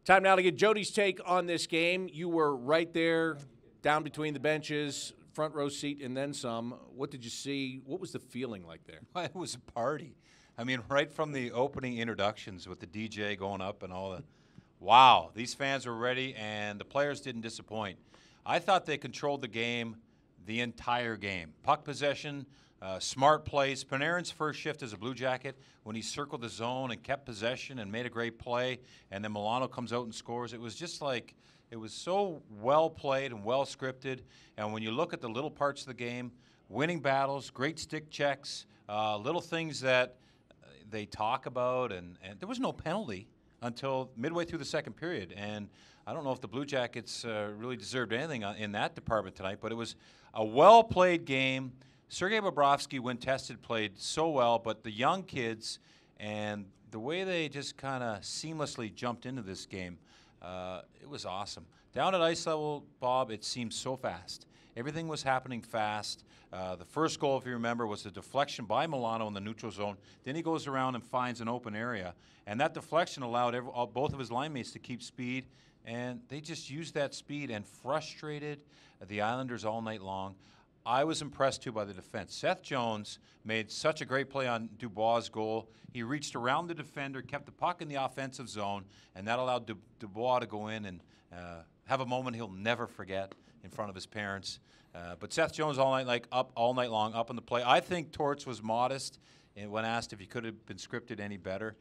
Time now to get Jody's take on this game. You were right there, down between the benches, front row seat, and then some. What did you see? What was the feeling like there? It was a party. I mean, right from the opening introductions with the DJ going up and all the wow, these fans were ready, and the players didn't disappoint. I thought they controlled the game the entire game. Puck possession, smart plays. Panarin's first shift as a Blue Jacket, when he circled the zone and kept possession and made a great play, and then Milano comes out and scores. It was just like, it was so well played and well scripted. And when you look at the little parts of the game, winning battles, great stick checks, little things that they talk about, and there was no penalty until midway through the second period. And I don't know if the Blue Jackets really deserved anything in that department tonight, but it was a well-played game. Sergei Bobrovsky, when tested, played so well, but the young kids and the way they just kind of seamlessly jumped into this game, it was awesome. Down at ice level, Bob, it seemed so fast. Everything was happening fast. The first goal, if you remember, was a deflection by Milano in the neutral zone. Then he goes around and finds an open area. And that deflection allowed both of his line mates to keep speed. And they just used that speed and frustrated the Islanders all night long. I was impressed, too, by the defense. Seth Jones made such a great play on Dubois' goal. He reached around the defender, kept the puck in the offensive zone, and that allowed Dubois to go in and have a moment he'll never forget in front of his parents. But Seth Jones up all night long, up in the play. I think Torts was modest when asked if he could have been scripted any better.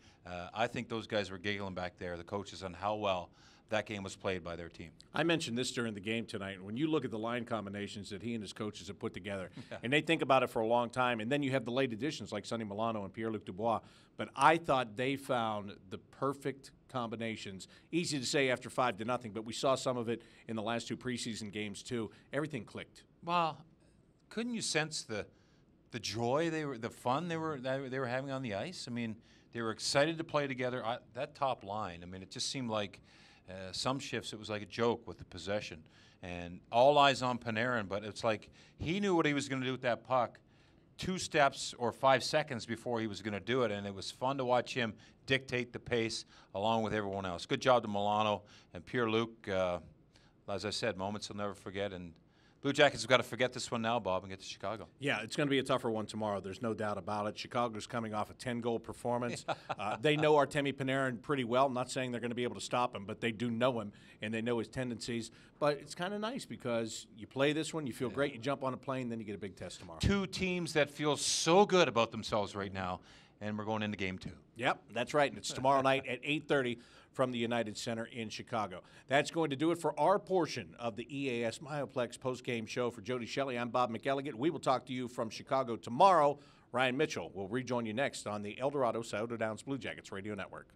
I think those guys were giggling back there, the coaches, on how well that game was played by their team. I mentioned this during the game tonight. When you look at the line combinations that he and his coaches have put together, and they think about it for a long time, and then you have the late additions like Sonny Milano and Pierre-Luc Dubois, but I thought they found the perfect combinations. Easy to say after 5-0, but we saw some of it in the last two preseason games too. Everything clicked. Well, couldn't you sense the joy the fun they were having on the ice? I mean, they were excited to play together. That top line, I mean, it just seemed like some shifts it was like a joke with the possession. And all eyes on Panarin, but it's like he knew what he was going to do with that puck 2 steps or 5 seconds before he was going to do it, and it was fun to watch him dictate the pace along with everyone else. Good job to Milano and Pierre-Luc. As I said, moments he'll never forget, and Blue Jackets have got to forget this one now, Bob, and get to Chicago. Yeah, it's going to be a tougher one tomorrow. There's no doubt about it. Chicago's coming off a 10-goal performance. They know Artemi Panarin pretty well. I'm not saying they're going to be able to stop him, but they do know him, and they know his tendencies. But it's kind of nice because you play this one, you feel great, you jump on a plane, then you get a big test tomorrow. Two teams that feel so good about themselves right now, and we're going into game 2. Yep, that's right, and it's tomorrow night at 8:30 from the United Center in Chicago. That's going to do it for our portion of the EAS Myoplex postgame show. For Jody, Shelley, I'm Bob McElligott. We will talk to you from Chicago tomorrow. Ryan Mitchell will rejoin you next on the El Dorado Scioto Downs Blue Jackets Radio Network.